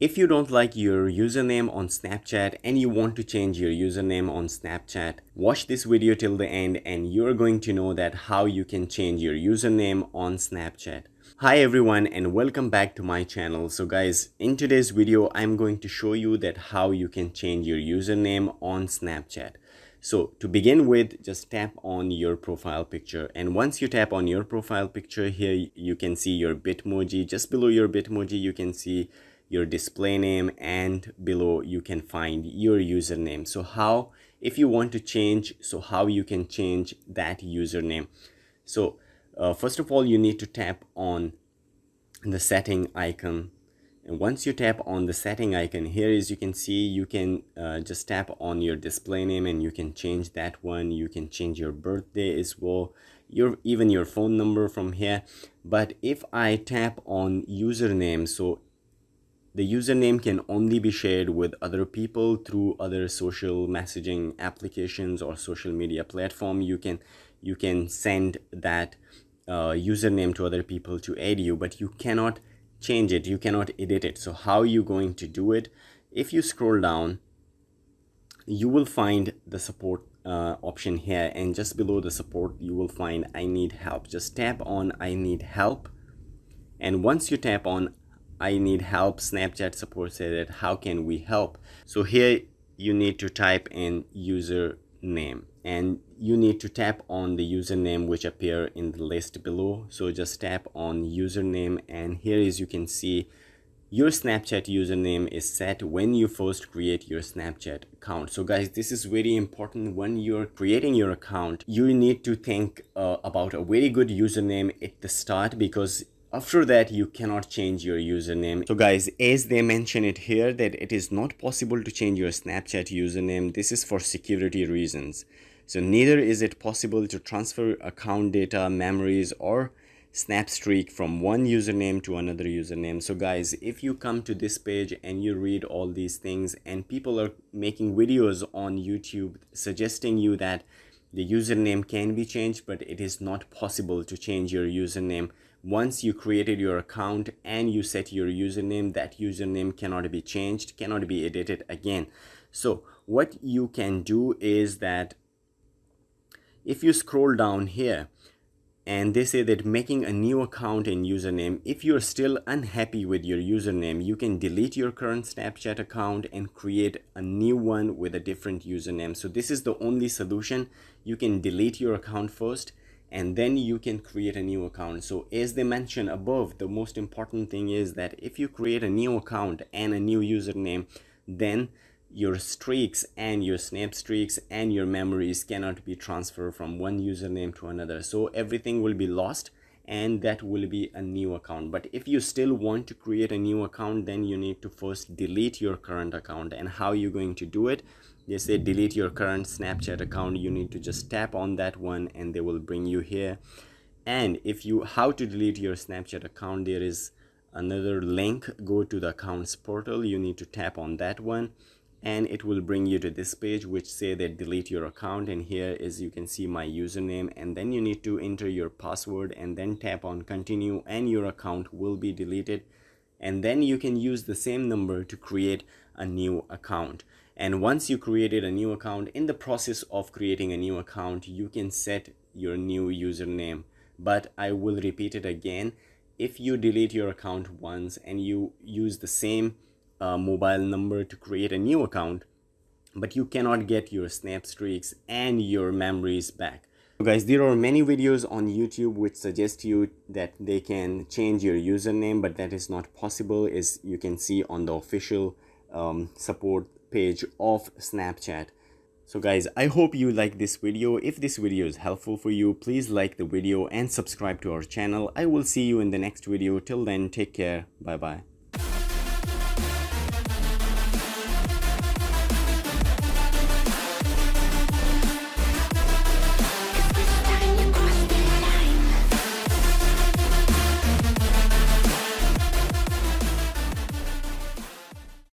If you don't like your username on Snapchat and you want to change your username on Snapchat, watch this video till the end and you're going to know that how you can change your username on Snapchat. Hi everyone and welcome back to my channel. So guys, in today's video, I'm going to show you that how you can change your username on Snapchat. So to begin with, just tap on your profile picture, and once you tap on your profile picture here, you can see your Bitmoji. Just below your Bitmoji, you can see your display name, and below you can find your username. So how, if you want to change, so how you can change that username. So first of all, you need to tap on the setting icon. And once you tap on the setting icon here, as you can see, you can just tap on your display name and you can change that one. You can change your birthday as well, even your phone number from here. But if I tap on username, so the username can only be shared with other people through other social messaging applications or social media platform. You can send that username to other people to aid you, but you cannot change it, you cannot edit it. So how are you going to do it? If you scroll down, you will find the support option here, and just below the support you will find I need help. Just tap on I need help, and once you tap on I need help, Snapchat support says that how can we help. So here you need to type in username, and you need to tap on the username which appear in the list below. So just tap on username, and here as you can see, your Snapchat username is set when you first create your Snapchat account. So guys, this is very important. When you're creating your account, you need to think about a very good username at the start, because after that you cannot change your username. So guys, as they mention it here that it is not possible to change your Snapchat username, this is for security reasons. So neither is it possible to transfer account data, memories, or snap streak from one username to another username. So guys, if you come to this page and you read all these things, and people are making videos on YouTube suggesting you that the username can be changed, but it is not possible to change your username. Once you created your account and you set your username, that username cannot be changed, cannot be edited again. So what you can do is that if you scroll down here, and they say that making a new account and username, if you're still unhappy with your username, you can delete your current Snapchat account and create a new one with a different username. So this is the only solution. You can delete your account first, and then you can create a new account. So as they mentioned above, the most important thing is that if you create a new account and a new username, then your streaks and your snap streaks and your memories cannot be transferred from one username to another. So everything will be lost, and that will be a new account. But if you still want to create a new account, then you need to first delete your current account. And how you're going to do it? They say delete your current Snapchat account. You need to just tap on that one and they will bring you here. And if you how to delete your Snapchat account, there is another link. Go to the accounts portal. You need to tap on that one, and it will bring you to this page which say that delete your account. And here is you can see my username, and then you need to enter your password and then tap on continue, and your account will be deleted. And then you can use the same number to create a new account. And once you created a new account, in the process of creating a new account, you can set your new username. But I will repeat it again. If you delete your account once and you use the same mobile number to create a new account, but you cannot get your snap streaks and your memories back. So guys, there are many videos on YouTube which suggest you that they can change your username, but that is not possible, as you can see on the official support page of Snapchat. So guys, I hope you like this video. If this video is helpful for you, please like the video and subscribe to our channel. I will see you in the next video. Till then, take care. Bye bye.